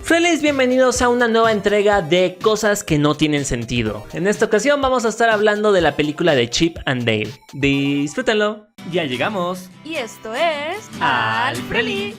Frellis, bienvenidos a una nueva entrega de Cosas que no tienen sentido. En esta ocasión vamos a estar hablando de la película de Chip and Dale. Disfrútenlo. Ya llegamos. Y esto es... Al Frelly.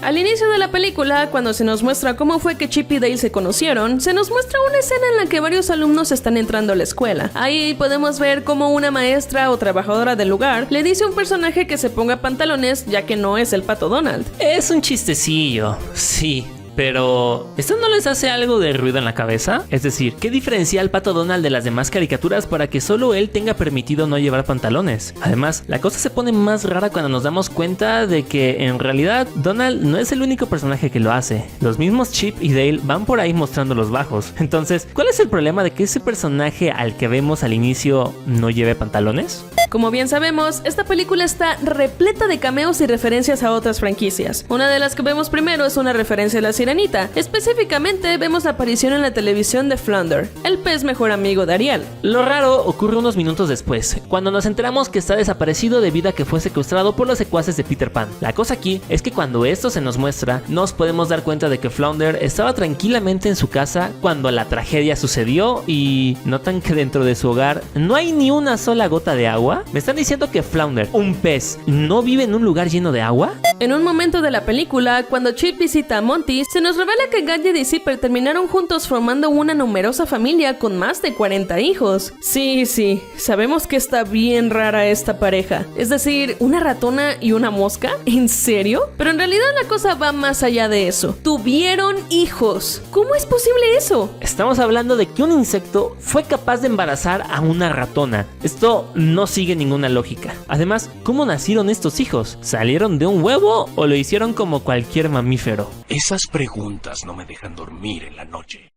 Al inicio de la película, cuando se nos muestra cómo fue que Chip y Dale se conocieron, se nos muestra una escena en la que varios alumnos están entrando a la escuela. Ahí podemos ver cómo una maestra o trabajadora del lugar le dice a un personaje que se ponga pantalones, ya que no es el Pato Donald. Es un chistecillo, sí. Pero, ¿esto no les hace algo de ruido en la cabeza? Es decir, ¿qué diferencia al Pato Donald de las demás caricaturas para que solo él tenga permitido no llevar pantalones? Además, la cosa se pone más rara cuando nos damos cuenta de que en realidad Donald no es el único personaje que lo hace. Los mismos Chip y Dale van por ahí mostrando los bajos. Entonces, ¿cuál es el problema de que ese personaje al que vemos al inicio no lleve pantalones? Como bien sabemos, esta película está repleta de cameos y referencias a otras franquicias. Una de las que vemos primero es una referencia a la Sirenita. Específicamente vemos la aparición en la televisión de Flounder, el pez mejor amigo de Ariel. Lo raro ocurre unos minutos después, cuando nos enteramos que está desaparecido debido a que fue secuestrado por los secuaces de Peter Pan. La cosa aquí es que cuando esto se nos muestra, nos podemos dar cuenta de que Flounder estaba tranquilamente en su casa cuando la tragedia sucedió y notan que dentro de su hogar no hay ni una sola gota de agua. ¿Me están diciendo que Flounder, un pez, no vive en un lugar lleno de agua? En un momento de la película, cuando Chip visita a Monty, se nos revela que Gadget y Zipper terminaron juntos formando una numerosa familia con más de 40 hijos. Sí, sabemos que está bien rara esta pareja. Es decir, ¿una ratona y una mosca? ¿En serio? Pero en realidad la cosa va más allá de eso. Tuvieron hijos. ¿Cómo es posible eso? Estamos hablando de que un insecto fue capaz de embarazar a una ratona. Esto no sigue ninguna lógica. Además, ¿cómo nacieron estos hijos? ¿Salieron de un huevo o lo hicieron como cualquier mamífero? Esas preguntas no me dejan dormir en la noche.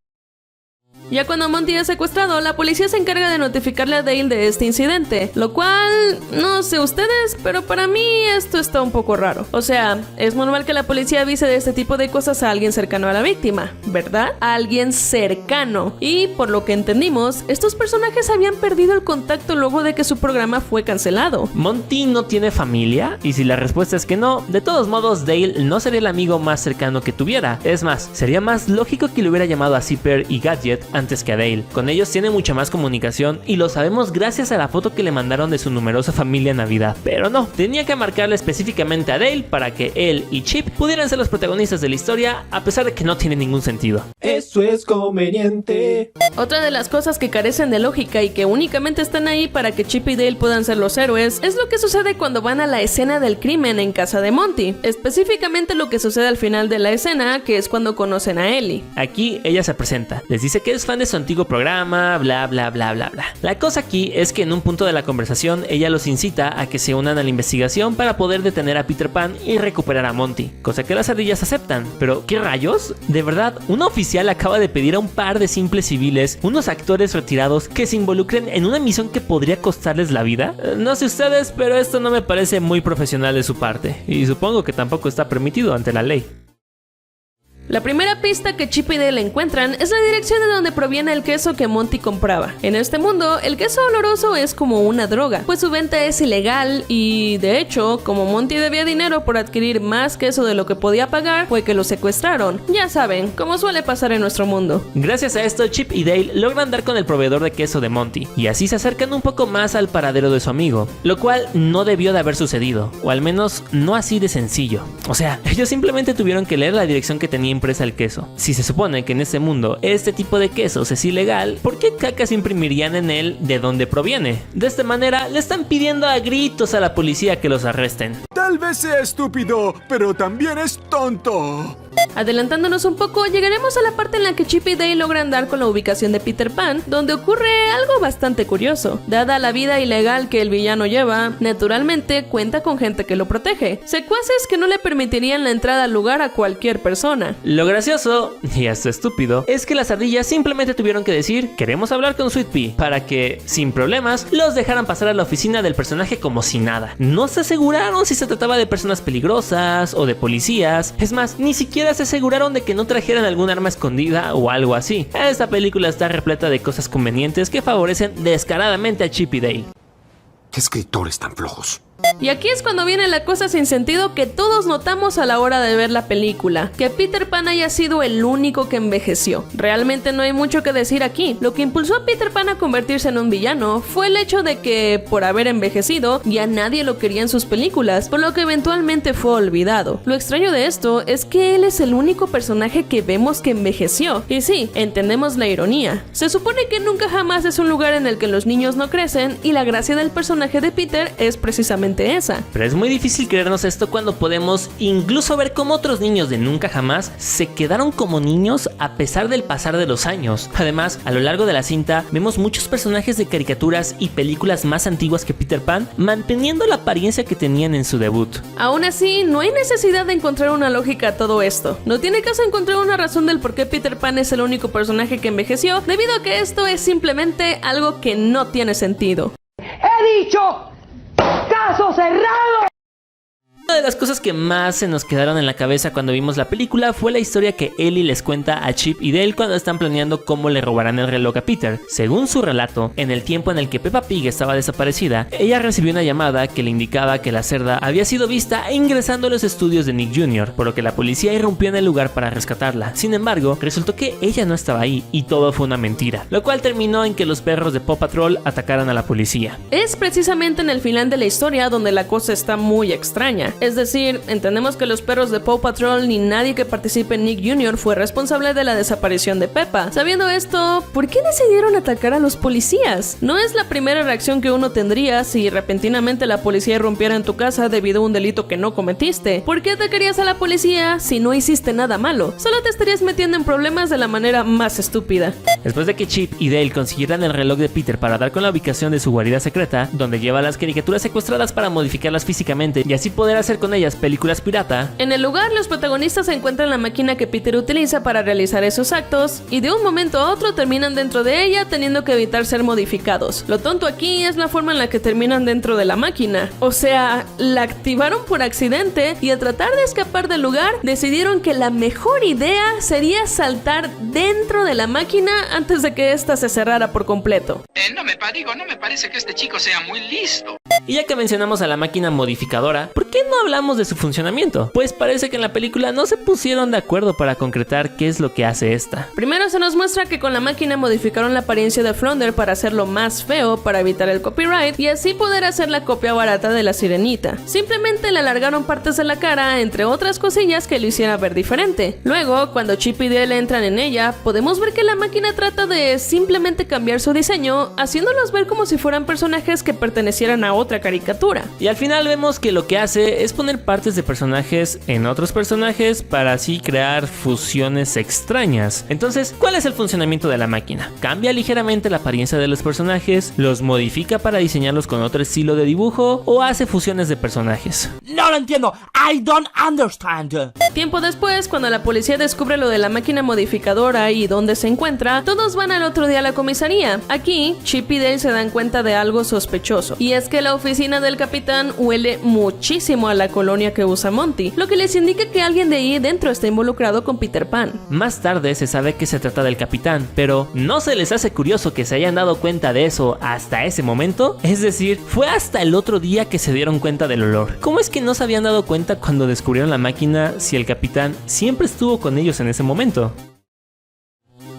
Ya cuando Monty es secuestrado, la policía se encarga de notificarle a Dale de este incidente, lo cual, no sé ustedes, pero para mí esto está un poco raro. O sea, es normal que la policía avise de este tipo de cosas a alguien cercano a la víctima, ¿verdad? A alguien cercano. Y por lo que entendimos, estos personajes habían perdido el contacto luego de que su programa fue cancelado. ¿Monty no tiene familia? Y si la respuesta es que no, de todos modos Dale no sería el amigo más cercano que tuviera. Es más, sería más lógico que le hubiera llamado a Zipper y Gadget antes que a Dale. Con ellos tiene mucha más comunicación y lo sabemos gracias a la foto que le mandaron de su numerosa familia en Navidad. Pero no, tenía que marcarle específicamente a Dale para que él y Chip pudieran ser los protagonistas de la historia, a pesar de que no tiene ningún sentido. Eso es conveniente. Otra de las cosas que carecen de lógica y que únicamente están ahí para que Chip y Dale puedan ser los héroes es lo que sucede cuando van a la escena del crimen en casa de Monty. Específicamente lo que sucede al final de la escena, que es cuando conocen a Ellie. Aquí ella se presenta, les dice que es fan de su antiguo programa, bla. La cosa aquí es que en un punto de la conversación ella los incita a que se unan a la investigación para poder detener a Peter Pan y recuperar a Monty, cosa que las ardillas aceptan. Pero ¿qué rayos? De verdad, una oficial acaba de pedir a un par de simples civiles, unos actores retirados, que se involucren en una misión que podría costarles la vida. No sé ustedes, pero esto no me parece muy profesional de su parte, y supongo que tampoco está permitido ante la ley. La primera pista que Chip y Dale encuentran es la dirección de donde proviene el queso que Monty compraba. En este mundo, el queso oloroso es como una droga, pues su venta es ilegal y, de hecho, como Monty debía dinero por adquirir más queso de lo que podía pagar, fue que lo secuestraron. Ya saben, como suele pasar en nuestro mundo. Gracias a esto, Chip y Dale logran dar con el proveedor de queso de Monty, y así se acercan un poco más al paradero de su amigo, lo cual no debió de haber sucedido, o al menos no así de sencillo. O sea, ellos simplemente tuvieron que leer la dirección que tenía impresa el queso. Si se supone que en este mundo este tipo de quesos es ilegal, ¿por qué cacas imprimirían en él de dónde proviene? De esta manera le están pidiendo a gritos a la policía que los arresten. Tal vez sea estúpido, pero también es tonto. Adelantándonos un poco, llegaremos a la parte en la que Chip y Dale logran dar con la ubicación de Peter Pan, donde ocurre algo bastante curioso. Dada la vida ilegal que el villano lleva, naturalmente cuenta con gente que lo protege, secuaces que no le permitirían la entrada al lugar a cualquier persona. Lo gracioso, y hasta estúpido, es que las ardillas simplemente tuvieron que decir queremos hablar con Sweet Pea, para que, sin problemas, los dejaran pasar a la oficina del personaje como si nada. No se aseguraron si se trataba de personas peligrosas o de policías, es más, ni siquiera se aseguraron de que no trajeran algún arma escondida o algo así. Esta película está repleta de cosas convenientes que favorecen descaradamente a Chip y Dale. ¿Qué escritores tan flojos? Y aquí es cuando viene la cosa sin sentido que todos notamos a la hora de ver la película, que Peter Pan haya sido el único que envejeció. Realmente no hay mucho que decir aquí. Lo que impulsó a Peter Pan a convertirse en un villano fue el hecho de que, por haber envejecido, ya nadie lo quería en sus películas, por lo que eventualmente fue olvidado. Lo extraño de esto es que él es el único personaje que vemos que envejeció. Y sí, entendemos la ironía. Se supone que Nunca Jamás es un lugar en el que los niños no crecen, y la gracia del personaje de Peter es precisamente esa. Pero es muy difícil creernos esto cuando podemos incluso ver cómo otros niños de Nunca Jamás se quedaron como niños a pesar del pasar de los años. Además, a lo largo de la cinta vemos muchos personajes de caricaturas y películas más antiguas que Peter Pan manteniendo la apariencia que tenían en su debut. Aún así, no hay necesidad de encontrar una lógica a todo esto. No tiene caso encontrar una razón del por qué Peter Pan es el único personaje que envejeció, debido a que esto es simplemente algo que no tiene sentido. ¡He dicho! ¡Caso cerrado! Una de las cosas que más se nos quedaron en la cabeza cuando vimos la película fue la historia que Ellie les cuenta a Chip y Dale cuando están planeando cómo le robarán el reloj a Peter. Según su relato, en el tiempo en el que Peppa Pig estaba desaparecida, ella recibió una llamada que le indicaba que la cerda había sido vista ingresando a los estudios de Nick Jr., por lo que la policía irrumpió en el lugar para rescatarla. Sin embargo, resultó que ella no estaba ahí y todo fue una mentira, lo cual terminó en que los perros de Paw Patrol atacaran a la policía. Es precisamente en el final de la historia donde la cosa está muy extraña. Es decir, entendemos que los perros de Paw Patrol ni nadie que participe en Nick Jr. fue responsable de la desaparición de Peppa. Sabiendo esto, ¿por qué decidieron atacar a los policías? No es la primera reacción que uno tendría si repentinamente la policía irrumpiera en tu casa debido a un delito que no cometiste. ¿Por qué atacarías a la policía si no hiciste nada malo? Solo te estarías metiendo en problemas de la manera más estúpida. Después de que Chip y Dale consiguieran el reloj de Peter para dar con la ubicación de su guarida secreta, donde lleva las caricaturas secuestradas para modificarlas físicamente y así poder hacer con ellas películas pirata. En el lugar, los protagonistas encuentran la máquina que Peter utiliza para realizar esos actos y de un momento a otro terminan dentro de ella teniendo que evitar ser modificados. Lo tonto aquí es la forma en la que terminan dentro de la máquina. O sea, la activaron por accidente y al tratar de escapar del lugar decidieron que la mejor idea sería saltar dentro de la máquina antes de que ésta se cerrara por completo. No me parece que este chico sea muy listo. Y ya que mencionamos a la máquina modificadora, ¿por qué no hablamos de su funcionamiento? Pues parece que en la película no se pusieron de acuerdo para concretar qué es lo que hace esta. Primero se nos muestra que con la máquina modificaron la apariencia de Flounder para hacerlo más feo para evitar el copyright y así poder hacer la copia barata de la sirenita. Simplemente le alargaron partes de la cara, entre otras cosillas que lo hiciera ver diferente. Luego, cuando Chip y Dale entran en ella, podemos ver que la máquina trata de simplemente cambiar su diseño, haciéndolos ver como si fueran personajes que pertenecieran a otra caricatura. Y al final vemos que lo que hace es poner partes de personajes en otros personajes para así crear fusiones extrañas. Entonces, ¿cuál es el funcionamiento de la máquina? Cambia ligeramente la apariencia de los personajes, los modifica para diseñarlos con otro estilo de dibujo o hace fusiones de personajes. No lo entiendo. I don't understand. Tiempo después, cuando la policía descubre lo de la máquina modificadora y dónde se encuentra, todos van al otro día a la comisaría. Aquí, Chip y Dale se dan cuenta de algo sospechoso, y es que la oficina del capitán huele muchísimo a la colonia que usa Monty, lo que les indica que alguien de ahí dentro está involucrado con Peter Pan. Más tarde se sabe que se trata del capitán, pero ¿no se les hace curioso que se hayan dado cuenta de eso hasta ese momento? Es decir, fue hasta el otro día que se dieron cuenta del olor. ¿Cómo es que no se habían dado cuenta cuando descubrieron la máquina si el capitán siempre estuvo con ellos en ese momento?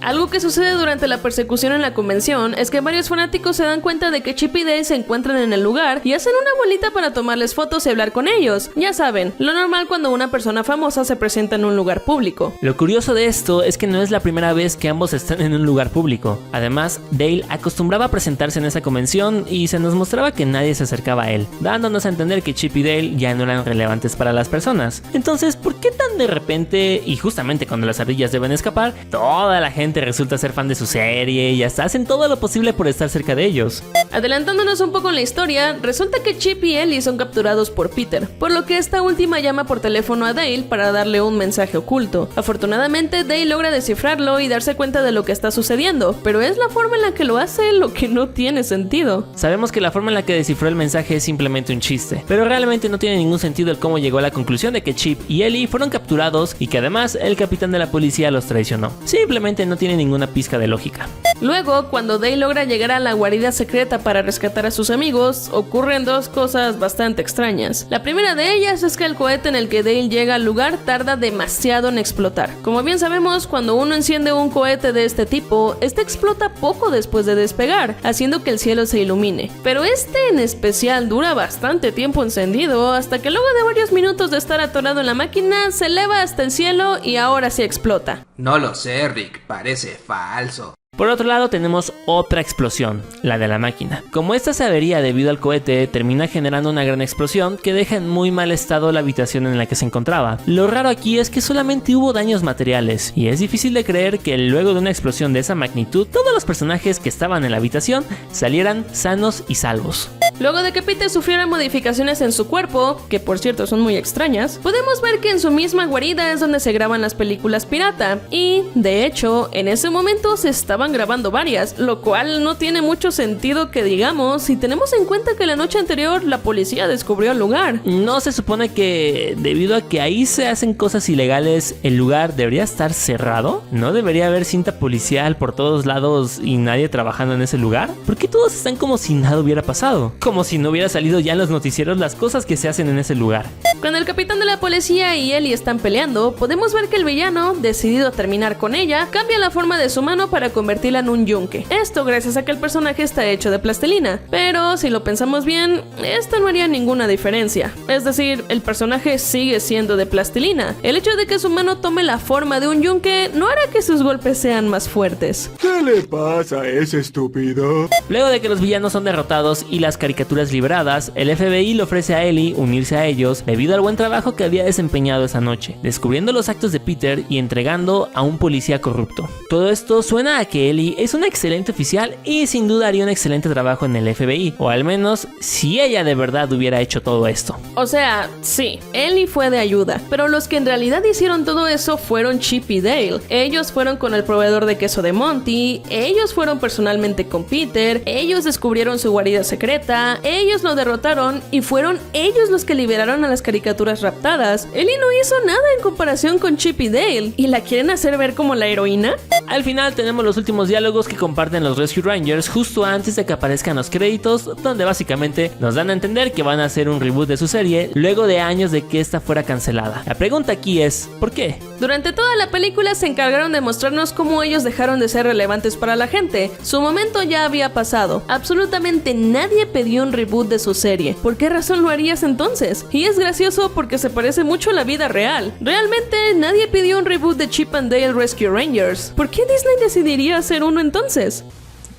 Algo que sucede durante la persecución en la convención es que varios fanáticos se dan cuenta de que Chip y Dale se encuentran en el lugar y hacen una bolita para tomarles fotos y hablar con ellos. Ya saben, lo normal cuando una persona famosa se presenta en un lugar público. Lo curioso de esto es que no es la primera vez que ambos están en un lugar público. Además, Dale acostumbraba a presentarse en esa convención y se nos mostraba que nadie se acercaba a él, dándonos a entender que Chip y Dale ya no eran relevantes para las personas. Entonces, ¿por qué tan de repente, y justamente cuando las ardillas deben escapar, toda la gente resulta ser fan de su serie y hasta hacen todo lo posible por estar cerca de ellos? Adelantándonos un poco en la historia, resulta que Chip y Ellie son capturados por Peter, por lo que esta última llama por teléfono a Dale para darle un mensaje oculto. Afortunadamente, Dale logra descifrarlo y darse cuenta de lo que está sucediendo, pero es la forma en la que lo hace lo que no tiene sentido. Sabemos que la forma en la que descifró el mensaje es simplemente un chiste, pero realmente no tiene ningún sentido el cómo llegó a la conclusión de que Chip y Ellie fueron capturados y que además el capitán de la policía los traicionó. Simplemente no tiene tiene ninguna pizca de lógica. Luego, cuando Dale logra llegar a la guarida secreta para rescatar a sus amigos, ocurren dos cosas bastante extrañas. La primera de ellas es que el cohete en el que Dale llega al lugar tarda demasiado en explotar. Como bien sabemos, cuando uno enciende un cohete de este tipo, este explota poco después de despegar, haciendo que el cielo se ilumine. Pero este en especial dura bastante tiempo encendido, hasta que luego de varios minutos de estar atorado en la máquina, se eleva hasta el cielo y ahora sí explota. No lo sé, Rick, parece falso. Por otro lado tenemos otra explosión, la de la máquina. Como esta se avería debido al cohete, termina generando una gran explosión que deja en muy mal estado la habitación en la que se encontraba. Lo raro aquí es que solamente hubo daños materiales, y es difícil de creer que luego de una explosión de esa magnitud, todos los personajes que estaban en la habitación salieran sanos y salvos. Luego de que Peter sufriera modificaciones en su cuerpo, que por cierto son muy extrañas, podemos ver que en su misma guarida es donde se graban las películas pirata, y de hecho, en ese momento se estaban grabando varias, lo cual no tiene mucho sentido que digamos si tenemos en cuenta que la noche anterior la policía descubrió el lugar. ¿No se supone que debido a que ahí se hacen cosas ilegales, el lugar debería estar cerrado? ¿No debería haber cinta policial por todos lados y nadie trabajando en ese lugar? ¿Por qué todos están como si nada hubiera pasado? Como si no hubiera salido ya en los noticieros las cosas que se hacen en ese lugar. Cuando el capitán de la policía y Ellie están peleando, podemos ver que el villano, decidido a terminar con ella, cambia la forma de su mano para convertirla en un yunque. Esto gracias a que el personaje está hecho de plastilina. Pero si lo pensamos bien, esto no haría ninguna diferencia. Es decir, el personaje sigue siendo de plastilina. El hecho de que su mano tome la forma de un yunque no hará que sus golpes sean más fuertes. ¿Qué le pasa a ese estúpido? Luego de que los villanos son derrotados y las caricaturas liberadas, el FBI le ofrece a Ellie unirse a ellos debido al buen trabajo que había desempeñado esa noche, descubriendo los actos de Peter y entregando a un policía corrupto. Todo esto suena a que Ellie es una excelente oficial y sin duda haría un excelente trabajo en el FBI, o al menos si ella de verdad hubiera hecho todo esto. O sea, sí, Ellie fue de ayuda, pero los que en realidad hicieron todo eso fueron Chip y Dale. Ellos fueron con el proveedor de queso de Monty, ellos fueron personalmente con Peter, ellos descubrieron su guarida secreta, ellos lo derrotaron y fueron ellos los que liberaron a las caricaturas raptadas. Ellie no hizo nada en comparación con Chip y Dale, ¿y la quieren hacer ver como la heroína? Al final tenemos los últimos diálogos que comparten los Rescue Rangers justo antes de que aparezcan los créditos, donde básicamente nos dan a entender que van a hacer un reboot de su serie luego de años de que esta fuera cancelada. La pregunta aquí es, ¿por qué? Durante toda la película se encargaron de mostrarnos cómo ellos dejaron de ser relevantes para la gente. Su momento ya había pasado. Absolutamente nadie pidió un reboot de su serie. ¿Por qué razón lo harías entonces? Y es gracioso porque se parece mucho a la vida real. Realmente nadie pidió un reboot de Chip and Dale Rescue Rangers. ¿Por qué Disney decidiría hacer uno entonces?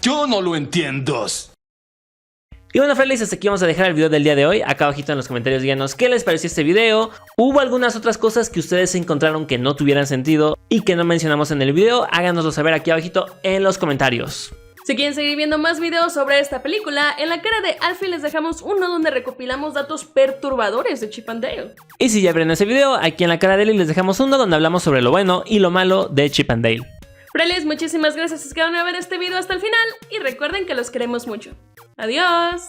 Yo no lo entiendo. Y bueno, Friendlies, hasta aquí vamos a dejar el video del día de hoy. Acá abajito en los comentarios díganos qué les pareció este video. ¿Hubo algunas otras cosas que ustedes encontraron que no tuvieran sentido y que no mencionamos en el video? Háganoslo saber aquí abajito en los comentarios. Si quieren seguir viendo más videos sobre esta película, en la cara de Alfie les dejamos uno donde recopilamos datos perturbadores de Chip and Dale. Y si ya vieron ese video, aquí en la cara de Eli les dejamos uno donde hablamos sobre lo bueno y lo malo de Chip and Dale. Friendlies, muchísimas gracias por quedarme a ver este video hasta el final y recuerden que los queremos mucho. ¡Adiós!